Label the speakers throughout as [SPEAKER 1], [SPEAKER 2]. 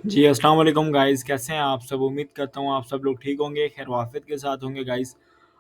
[SPEAKER 1] जी, अस्सलाम वालेकुम गाइज़, कैसे हैं आप सब? उम्मीद करता हूँ आप सब लोग ठीक होंगे, खैर वाफ़ियत के साथ होंगे गाइज़।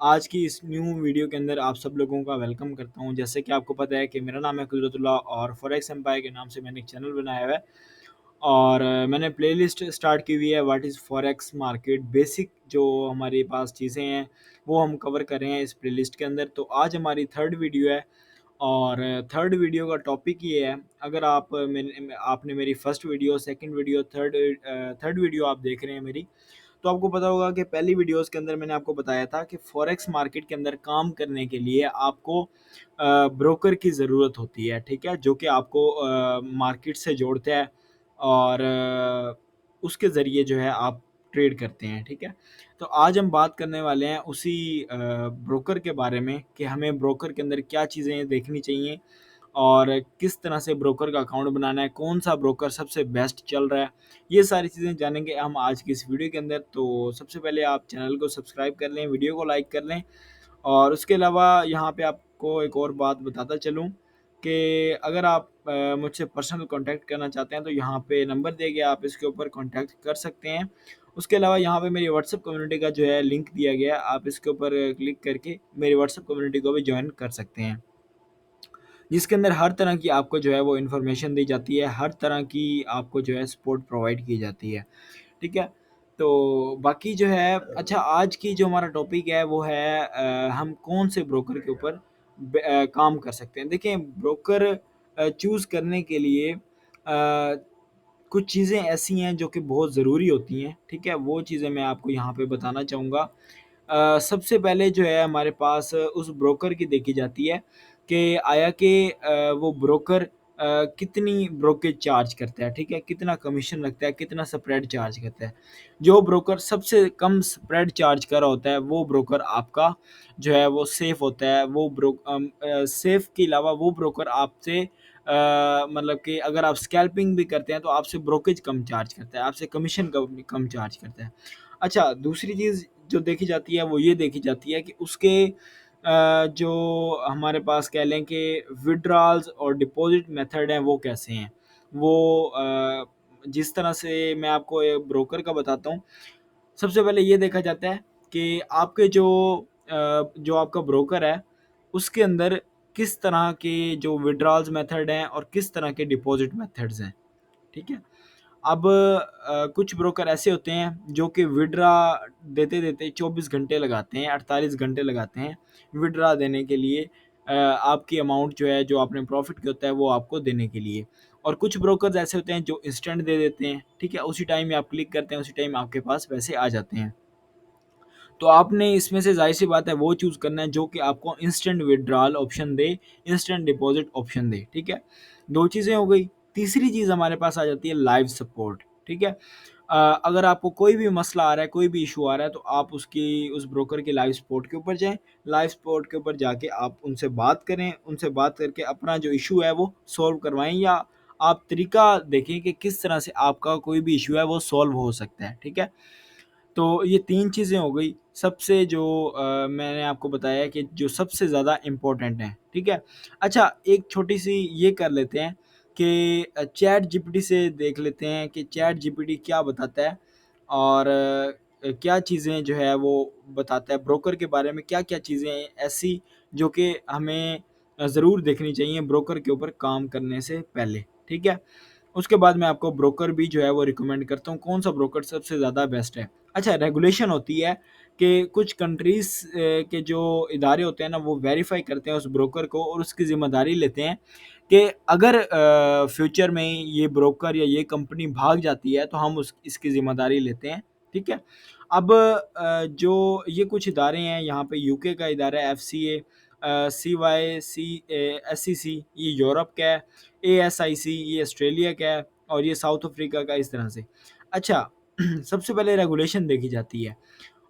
[SPEAKER 1] आज की इस न्यू वीडियो के अंदर आप सब लोगों का वेलकम करता हूँ। जैसे कि आपको पता है कि मेरा नाम है कुदरतुल्लाह और फॉरेक्स एम्पायर के नाम से मैंने एक चैनल बनाया हुआ है और मैंने प्लेलिस्ट स्टार्ट की हुई है what is forex market. Basic जो हमारे पास चीज़ें हैं, वो हम कवर कर रहे हैं इस प्लेलिस्ट के अंदर। तो आज हमारी थर्ड वीडियो है और थर्ड वीडियो का टॉपिक ये है। अगर आप आपने मेरी first video, second video, third video आप देख रहे हैं मेरी, तो आपको पता होगा कि पहली वीडियोस के अंदर मैंने आपको बताया था कि फॉरेक्स मार्केट के अंदर काम करने के लिए आपको ब्रोकर की ज़रूरत होती है, ठीक है? जो कि आपको मार्केट से जोड़ता है और उसके ज़रिए जो है आप ट्रेड करते हैं, ठीक है? तो आज हम बात करने वाले हैं उसी ब्रोकर के बारे में कि हमें ब्रोकर के अंदर क्या चीज़ें देखनी चाहिए और किस तरह से ब्रोकर का अकाउंट बनाना है, कौन-सा ब्रोकर सबसे बेस्ट चल रहा है, ये सारी चीज़ें जानेंगे हम आज की इस वीडियो के अंदर। तो सबसे पहले आप चैनल को सब्सक्राइब कर लें, वीडियो को लाइक कर लें और उसके अलावा यहाँ पे आपको एक और बात बताता चलूँ कि अगर आप मुझसे पर्सनल कॉन्टैक्ट करना चाहते हैं तो यहाँ पे नंबर दिया गया, आप इसके ऊपर कॉन्टैक्ट कर सकते हैं। उसके अलावा यहाँ पे मेरी व्हाट्सएप कम्युनिटी का जो है लिंक दिया गया है, आप इसके ऊपर क्लिक करके मेरी व्हाट्सएप कम्युनिटी को भी जॉइन कर सकते हैं। जिसके अंदर हर तरह की आपको जो है वो इन्फॉर्मेशन दी जाती है, हर तरह की आपको जो है सपोर्ट प्रोवाइड की जाती है, ठीक है? तो बाकी जो है अच्छा आज की जो हमारा टॉपिक है वो है हम कौन से ब्रोकर के ऊपर काम कर सकते हैं। देखिए ब्रोकर चूज़ करने के लिए कुछ चीज़ें ऐसी हैं जो कि बहुत ज़रूरी होती हैं, ठीक है? वो चीज़ें मैं आपको यहाँ पे बताना चाहूँगा। सबसे पहले जो है हमारे पास उस ब्रोकर की देखी जाती है कि आया कि वो ब्रोकर कितनी ब्रोकेज चार्ज करता है, ठीक है? कितना कमीशन रखता है, कितना स्प्रेड चार्ज करता है। जो ब्रोकर सबसे कम स्प्रेड चार्ज कर रहा होता है, वो ब्रोकर आपका जो है वो सेफ़ होता है। सेफ़ के अलावा वो ब्रोकर आपसे मतलब कि अगर आप स्कैल्पिंग भी करते हैं तो आपसे ब्रोकेज कम चार्ज करता है, आपसे कमीशन कम कम चार्ज करता है। अच्छा, दूसरी चीज़ जो देखी जाती है वो ये देखी जाती है कि उसके जो हमारे पास कह लें कि विथड्रॉल्स और डिपॉज़िट मेथड हैं वो कैसे हैं। वो जिस तरह से मैं आपको ब्रोकर का बताता हूँ, सबसे पहले ये देखा जाता है कि आपके जो आपका ब्रोकर है, उसके अंदर किस तरह के जो विथड्रॉल्स मेथड हैं और किस तरह के डिपॉज़िट मेथड्स हैं, ठीक है? अब कुछ ब्रोकर ऐसे होते हैं जो कि विथड्रॉ देते-देते 24 घंटे लगाते हैं, 48 घंटे लगाते हैं विथड्रॉ देने के लिए आपकी अमाउंट जो है, जो आपने प्रॉफ़िट किया होता है, वो आपको देने के लिए। और कुछ ब्रोकर्स ऐसे होते हैं जो इंस्टेंट दे देते हैं, ठीक है? उसी टाइम में आप क्लिक करते हैं, उसी टाइम आपके पास पैसे आ जाते हैं। तो आपने इसमें से ज़ाहिर-सी बात है वो चूज़ करना है जो कि आपको इंस्टेंट विथड्रॉल ऑप्शन दे, इंस्टेंट डिपॉज़िट ऑप्शन दे, ठीक है? 2 चीज़ें हो गई। तीसरी चीज़ हमारे पास आ जाती है लाइव सपोर्ट, ठीक है? अगर आपको कोई भी मसला आ रहा है, कोई भी इश्यू आ रहा है तो आप उस ब्रोकर के लाइव सपोर्ट के ऊपर जाएँ। लाइव सपोर्ट के ऊपर जाके आप उनसे बात करें, उनसे बात करके अपना जो इश्यू है वो सॉल्व करवाएँ या आप तरीका देखें कि किस तरह से आपका कोई भी इश्यू है वो सॉल्व हो सकता है, ठीक है? तो ये 3 चीज़ें हो गई, सबसे जो मैंने आपको बताया कि जो सबसे ज़्यादा इम्पोर्टेंट हैं, ठीक है? अच्छा, एक छोटी-सी ये कर लेते हैं कि चैट जीपीटी से देख लेते हैं कि चैट जीपीटी क्या बताता है और क्या चीज़ें जो है वो बताता है, ब्रोकर के बारे में क्या-क्या चीज़ें हैं ऐसी जो कि हमें ज़रूर देखनी चाहिए ब्रोकर के ऊपर काम करने से पहले, ठीक है? उसके बाद मैं आपको ब्रोकर भी जो है वो रिकमेंड करता हूँ, कौन-सा ब्रोकर सबसे ज़्यादा बेस्ट है। अच्छा, रेगुलेशन होती है कि कुछ कंट्रीज़ के जो इदारे होते हैं ना, वो वेरीफ़ाई करते हैं उस ब्रोकर को और उसकी ज़िम्मेदारी लेते हैं कि अगर फ्यूचर में ये ब्रोकर या ये कंपनी भाग जाती है, तो हम उस इसकी ज़िम्मेदारी लेते हैं, ठीक है? अब जो ये कुछ इदारे हैं, यहाँ पे यूके का इदारा है एफसीए, एसईसी ये यूरोप का है, एएसआईसी ये ऑस्ट्रेलिया का है और ये साउथ अफ्रीका का, इस तरह से। अच्छा, सबसे पहले रेगुलेशन देखी जाती है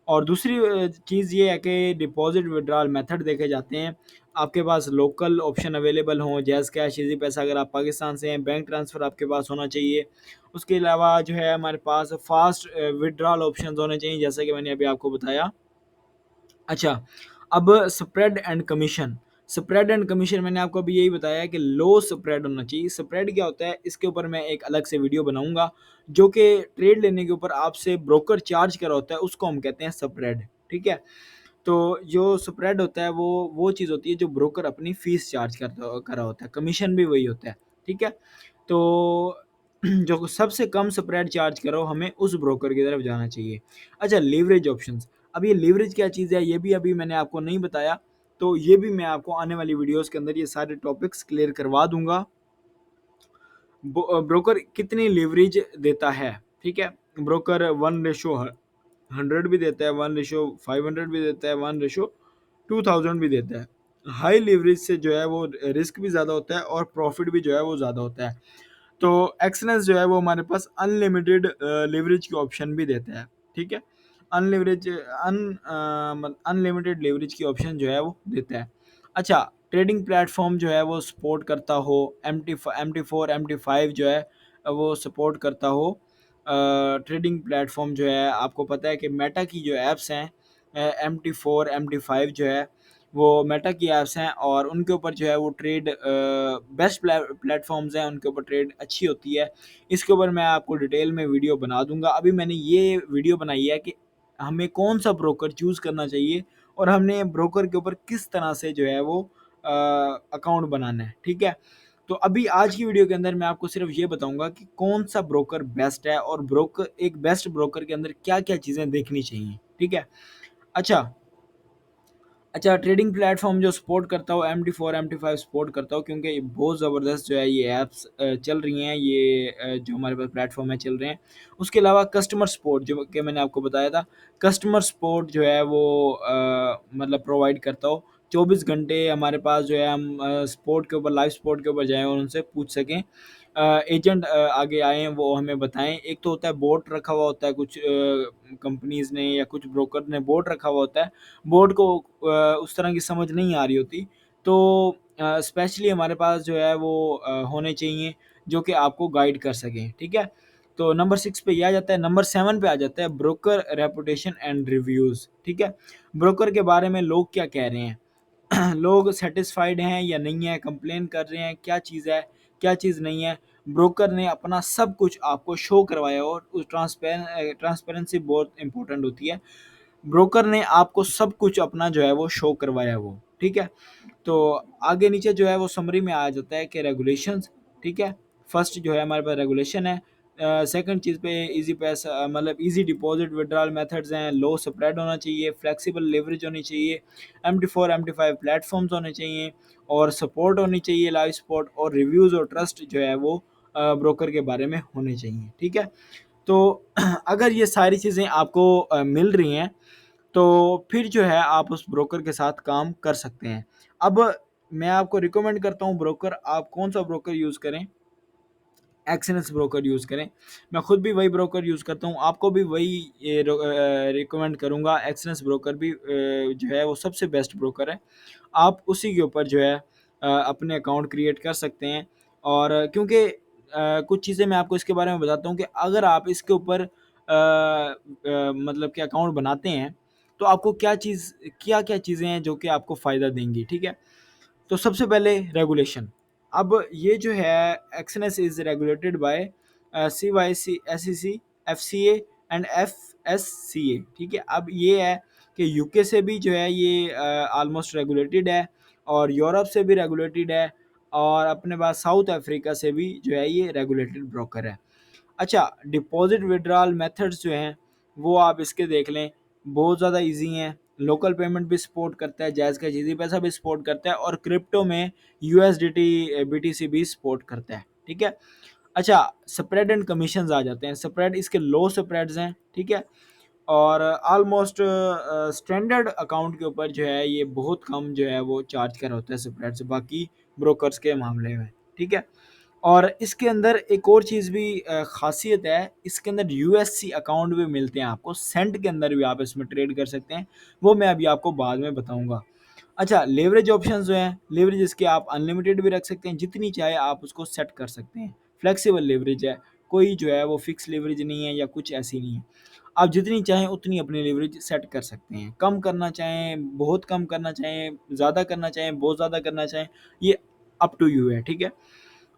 [SPEAKER 1] और दूसरी चीज़ ये है कि डिपॉज़िट विथड्रॉल मेथड देखे जाते हैं। आपके पास लोकल ऑप्शन अवेलेबल हों, जैज़ कैश, ईज़ी पैसा अगर आप पाकिस्तान से हैं, बैंक ट्रांसफ़र आपके पास होना चाहिए। उसके अलावा जो है हमारे पास फ़ास्ट विथड्रॉल ऑप्शंस होने चाहिए, जैसा कि मैंने अभी आपको बताया। अच्छा, अब spread and commission. Spread and commission मैंने आपको अभी यही बताया है कि लो स्प्रेड होना चाहिए। स्प्रेड क्या होता है, इसके ऊपर मैं एक अलग से वीडियो बनाऊंगा। जो कि ट्रेड लेने के ऊपर आपसे ब्रोकर चार्ज करा होता है, उसको हम कहते हैं स्प्रेड। ठीक है, तो जो स्प्रेड होता है वो चीज़ होती है जो ब्रोकर अपनी फीस चार्ज करता करा होता है, कमीशन भी वही होता है। ठीक है, तो जो सबसे कम स्प्रेड चार्ज करो, हमें उस ब्रोकर की तरफ जाना चाहिए। अच्छा, लीवरेज ऑप्शंस। अब ये लीवरेज क्या चीज़ है, ये भी अभी मैंने आपको नहीं बताया, तो ये भी मैं आपको आने वाली वीडियोस के अंदर ये सारे टॉपिक्स क्लियर करवा दूंगा। ब्रोकर कितनी लीवरेज देता है। ठीक है, ब्रोकर 1:100 भी देता है, 1:500 भी देता है, 1:2000 भी देता है। हाई लीवरेज से जो है वो रिस्क भी ज़्यादा होता है और प्रॉफिट भी जो है वो ज़्यादा होता है। तो एक्सलेंस जो है वो हमारे पास अनलिमिटेड लेवरेज की ऑप्शन भी देता है। ठीक है, अनलिमिटेड लेवरेज की ऑप्शन जो है वो देता है। अच्छा, ट्रेडिंग प्लेटफॉर्म जो है वो सपोर्ट करता हो, MT4 MT5 जो है वो सपोर्ट करता हो। ट्रेडिंग प्लेटफॉर्म जो है, आपको पता है कि मेटा की जो ऐप्स हैं, MT4 MT5 जो है वो मेटा की ऐप्स हैं, और उनके ऊपर जो है वो ट्रेड बेस्ट प्लेटफॉर्म्स हैं, उनके ऊपर ट्रेड अच्छी होती है। इसके ऊपर मैं आपको डिटेल में वीडियो बना दूंगा। अभी मैंने ये वीडियो बनाई है कि हमें कौन सा ब्रोकर चूज़ करना चाहिए और हमने ब्रोकर के ऊपर किस तरह से जो है वो अकाउंट बनाना है। ठीक है, तो अभी आज की वीडियो के अंदर मैं आपको सिर्फ ये बताऊंगा कि कौन सा ब्रोकर बेस्ट है और ब्रोकर एक बेस्ट ब्रोकर के अंदर क्या क्या चीज़ें देखनी चाहिए। ठीक है, अच्छा अच्छा, ट्रेडिंग प्लेटफॉर्म जो सपोर्ट करता हो, MT4 MT5 सपोर्ट करता हो, क्योंकि ये बहुत ज़बरदस्त जो है ये ऐप्स चल रही हैं, ये जो हमारे पास प्लेटफॉर्म है चल रहे हैं। उसके अलावा कस्टमर सपोर्ट जो कि मैंने आपको बताया था, कस्टमर सपोर्ट जो है वो मतलब प्रोवाइड करता हो। 24 घंटे हमारे पास जो है, हम सपोर्ट के ऊपर, लाइव सपोर्ट के ऊपर जाएँ और उनसे पूछ सकें। एजेंट आगे आए हैं, वो हमें बताएं। एक तो होता है बोट रखा हुआ होता है, कुछ कंपनीज ने या कुछ ब्रोकर ने बोट रखा हुआ होता है। बोर्ड को उस तरह की समझ नहीं आ रही होती, तो स्पेशली हमारे पास जो है वो होने चाहिए जो कि आपको गाइड कर सकें। ठीक है, तो नंबर 6 पे यह आ जाता है। नंबर 7 पे आ जाता है ब्रोकर रेपुटेशन एंड रिव्यूज़। ठीक है, ब्रोकर के बारे में लोग क्या कह रहे हैं, लोग सेटिस्फाइड हैं या नहीं है, कंप्लेन कर रहे हैं, क्या चीज़ है, क्या चीज़ नहीं है। ब्रोकर ने अपना सब कुछ आपको शो करवाया, और उस ट्रांसपेरेंसी बहुत इंपॉर्टेंट होती है। ब्रोकर ने आपको सब कुछ अपना जो है वो शो करवाया वो। ठीक है, तो आगे नीचे जो है वो समरी में आ जाता है कि रेगुलेशंस। ठीक है, फर्स्ट जो है हमारे पास रेगुलेशन है। सेकंड चीज़ पे इजी पैसा, मतलब इजी डिपॉजिट विड्रॉल मेथड्स हैं, लो स्प्रेड होना चाहिए, फ्लेक्सिबल लेवरेज होनी चाहिए, MT4 MT5 प्लेटफॉर्म्स होने चाहिए, और सपोर्ट होनी चाहिए, लाइव सपोर्ट, और रिव्यूज़ और ट्रस्ट जो है वो ब्रोकर के बारे में होने चाहिए। ठीक है, तो अगर ये सारी चीज़ें आपको मिल रही हैं, तो फिर जो है आप उस ब्रोकर के साथ काम कर सकते हैं। अब मैं आपको रिकमेंड करता हूँ ब्रोकर, आप कौन सा ब्रोकर यूज़ करें, एक्सएनएस ब्रोकर यूज़ करें। मैं खुद भी वही ब्रोकर यूज़ करता हूँ, आपको भी वही रिकमेंड करूँगा। एक्सएनएस ब्रोकर भी जो है वो सबसे बेस्ट ब्रोकर है। आप उसी के ऊपर जो है अपने अकाउंट क्रिएट कर सकते हैं। और क्योंकि कुछ चीज़ें मैं आपको इसके बारे में बताता हूँ कि अगर आप इसके ऊपर मतलब कि अकाउंट बनाते हैं, तो आपको क्या-क्या चीज़ें हैं जो कि आपको फ़ायदा देंगी। ठीक है, तो सबसे पहले रेगुलेशन। अब ये जो है, XNS is regulated by CYC, SEC, FCA and FSCA। ठीक है, अब ये है कि यूके से भी जो है ये ऑलमोस्ट रेगुलेटेड है, और यूरोप से भी रेगुलेटेड है, और अपने पास साउथ अफ्रीका से भी जो है ये रेगुलेटेड ब्रोकर है। अच्छा, डिपॉजिट विड्रॉल मेथड्स जो हैं वो आप इसके देख लें, बहुत ज़्यादा इजी हैं। लोकल पेमेंट भी सपोर्ट करता है, जायज़ का चीज़ी पैसा भी सपोर्ट करता है, और क्रिप्टो में USDT BTC भी सपोर्ट करता है। ठीक है, अच्छा, स्प्रेड एंड कमीशंस आ जाते हैं। स्प्रेड इसके लो स्प्रेड्स हैं। ठीक है, और ऑलमोस्ट स्टैंडर्ड अकाउंट के ऊपर जो है ये बहुत कम जो है वो चार्ज कर होता है स्प्रेड से, बाकी ब्रोकर्स के मामले में। ठीक है, और इसके अंदर एक और चीज़ भी ख़ासियत है, इसके अंदर USC अकाउंट भी मिलते हैं आपको, सेंट के अंदर भी आप इसमें ट्रेड कर सकते हैं, वो मैं अभी आपको बाद में बताऊंगा। अच्छा, लेवरेज ऑप्शंस जो हैं, लेवरेज इसके आप अनलिमिटेड भी रख सकते हैं, जितनी चाहे आप उसको सेट कर सकते हैं। फ्लेक्सिबल लेवरेज है, कोई जो है वो फिक्स लेवरेज नहीं है या कुछ ऐसी नहीं है। आप जितनी चाहें उतनी अपनी लेवरेज सेट कर सकते हैं। कम करना चाहें, बहुत कम करना चाहें, ज़्यादा करना चाहें, बहुत ज़्यादा करना चाहें, ये अप टू यू है, ठीक है?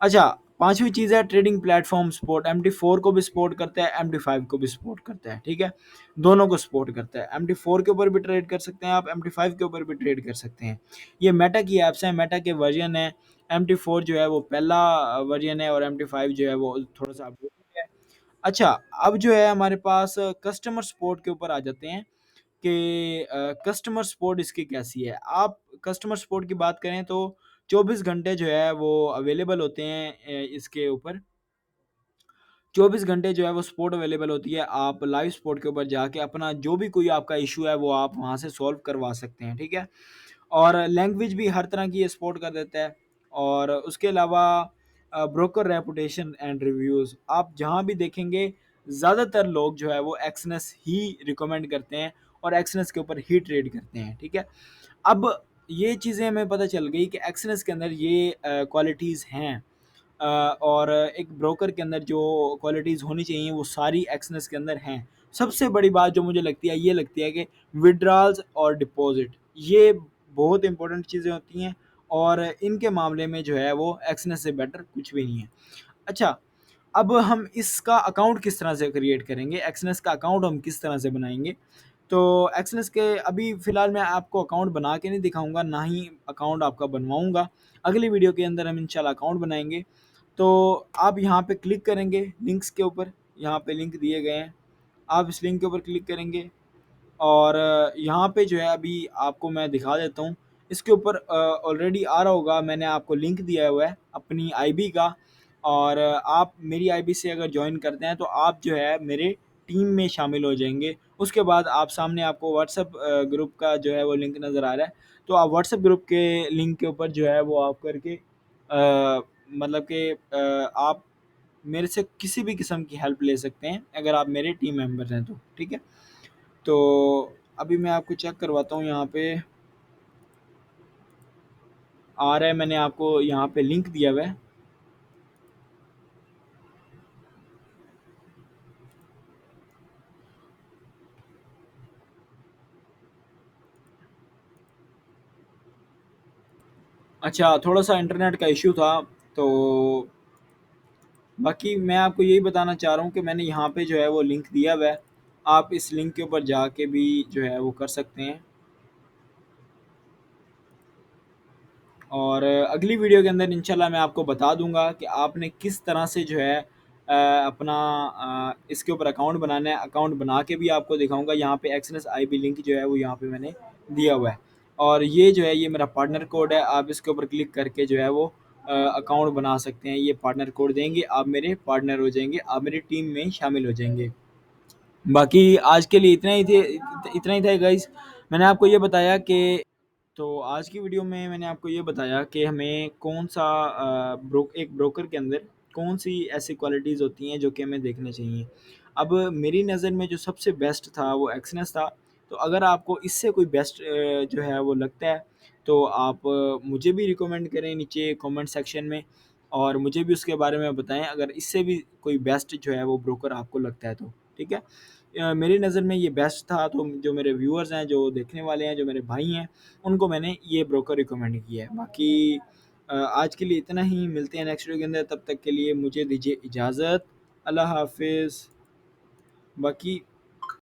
[SPEAKER 1] अच्छा, 5वीं चीज़ है ट्रेडिंग प्लेटफ़ॉर्म सपोर्ट। MT4 को भी सपोर्ट करता है, MT5 को भी सपोर्ट करता है, ठीक है? दोनों को सपोर्ट करता है। MT4 के ऊपर भी ट्रेड कर सकते हैं आप, MT5 के ऊपर भी ट्रेड कर सकते हैं। ये मेटा की ऐप्स हैं, मेटा के वर्ज़न है। MT4 जो है वो पहला वर्ज़न है और MT5 जो है वो थोड़ा-सा अपडेटेड है। अच्छा, अब जो है हमारे पास कस्टमर सपोर्ट के ऊपर आ जाते हैं कि कस्टमर सपोर्ट इसकी कैसी है। आप कस्टमर सपोर्ट की बात करें तो 24 घंटे जो है वो अवेलेबल होते हैं इसके ऊपर। 24 घंटे जो है वो सपोर्ट अवेलेबल होती है। आप लाइव सपोर्ट के ऊपर जाके अपना जो भी कोई आपका इश्यू है वो आप वहाँ से सॉल्व करवा सकते हैं, ठीक है? और लैंग्वेज भी हर तरह की ये सपोर्ट कर देता है। और उसके अलावा ब्रोकर रेपुटेशन एंड रिव्यूज़, आप जहाँ भी देखेंगे ज़्यादातर लोग जो है वो एक्सनेस ही रिकमेंड करते हैं और एक्सनेस के ऊपर ही ट्रेड करते हैं, ठीक है? अब ये चीज़ें हमें पता चल गई कि एक्सनेस के अंदर ये क्वालिटीज़ हैं। और एक ब्रोकर के अंदर जो क्वालिटीज़ होनी चाहिए वो सारी एक्सनेस के अंदर हैं। सबसे बड़ी बात जो मुझे लगती है ये लगती है कि विथड्रॉल्स और डिपॉज़िट, ये बहुत इंपॉर्टेंट चीज़ें होती हैं और इनके मामले में जो है वो एक्सनेस से बेटर कुछ भी नहीं है। अच्छा, अब हम इसका अकाउंट किस तरह से क्रिएट करेंगे? एक्सनेस का अकाउंट हम किस तरह से बनाएँगे? तो एक्सनेस के अभी फ़िलहाल मैं आपको अकाउंट बना के नहीं दिखाऊँगा, ना ही अकाउंट आपका बनवाऊँगा। अगली वीडियो के अंदर हम इंशाल्लाह अकाउंट बनाएँगे। तो आप यहाँ पे क्लिक करेंगे लिंक्स के ऊपर, यहाँ पे लिंक दिए गए हैं। आप इस लिंक के ऊपर क्लिक करेंगे और यहाँ पे जो है अभी आपको मैं दिखा देता हूँ। इसके ऊपर ऑलरेडी आ रहा होगा, मैंने आपको लिंक दिया हुआ है अपनी आईबी का। और आप मेरी आईबी से अगर जॉइन करते हैं तो आप जो है मेरे टीम में शामिल हो जाएँगे। उसके बाद आप सामने आपको व्हाट्सएप ग्रुप का जो है वो लिंक नज़र आ रहा है। तो आप व्हाट्सएप ग्रुप के लिंक के ऊपर जो है वो आप करके मतलब कि आप मेरे से किसी भी किस्म की हेल्प ले सकते हैं अगर आप मेरे टीम मेंबर हैं तो, ठीक है? तो अभी मैं आपको चेक करवाता हूँ यहाँ पे आ रहा है, मैंने आपको यहाँ पे लिंक दिया हुआ है। अच्छा, थोड़ा-सा इंटरनेट का इश्यू था, तो बाकी मैं आपको यही बताना चाह रहा हूँ कि मैंने यहाँ पे जो है वो लिंक दिया हुआ है। आप इस लिंक के ऊपर जाके भी जो है वो कर सकते हैं। और अगली वीडियो के अंदर इंशाल्लाह मैं आपको बता दूंगा कि आपने किस तरह से जो है अपना इसके ऊपर अकाउंट बनाना है। अकाउंट बना के भी आपको दिखाऊंगा। यहाँ पे एक्सएनएस आईबी लिंक जो है वो यहाँ पे मैंने दिया हुआ है। और ये जो है ये मेरा पार्टनर कोड है, आप इसके ऊपर क्लिक करके जो है वो अकाउंट बना सकते हैं। ये पार्टनर कोड देंगे, आप मेरे पार्टनर हो जाएंगे, आप मेरी टीम में शामिल हो जाएंगे। बाकी आज के लिए इतना ही था गाइस। मैंने आपको ये बताया कि तो आज की वीडियो में मैंने आपको ये बताया कि हमें कौन-सा एक ब्रोकर के अंदर कौन-सी ऐसी क्वालिटीज़ होती हैं जो कि हमें देखने चाहिए। अब मेरी नज़र में जो सबसे बेस्ट था वो एक्सनेस था। तो अगर आपको इससे कोई बेस्ट जो है वो लगता है तो आप मुझे भी रिकमेंड करें नीचे कमेंट सेक्शन में और मुझे भी उसके बारे में बताएँ अगर इससे भी कोई बेस्ट जो है वो ब्रोकर आपको लगता है तो, ठीक है? मेरी नज़र में ये बेस्ट था तो जो मेरे व्यूअर्स हैं, जो देखने वाले हैं, जो मेरे भाई हैं, उनको मैंने ये ब्रोकर रिकमेंड किया है। बाकी आज के लिए इतना ही, मिलते हैं नेक्स्ट वीडियो के अंदर, तब तक के लिए मुझे दीजिए इजाज़त। अल्लाह हाफ़िज़। बाकी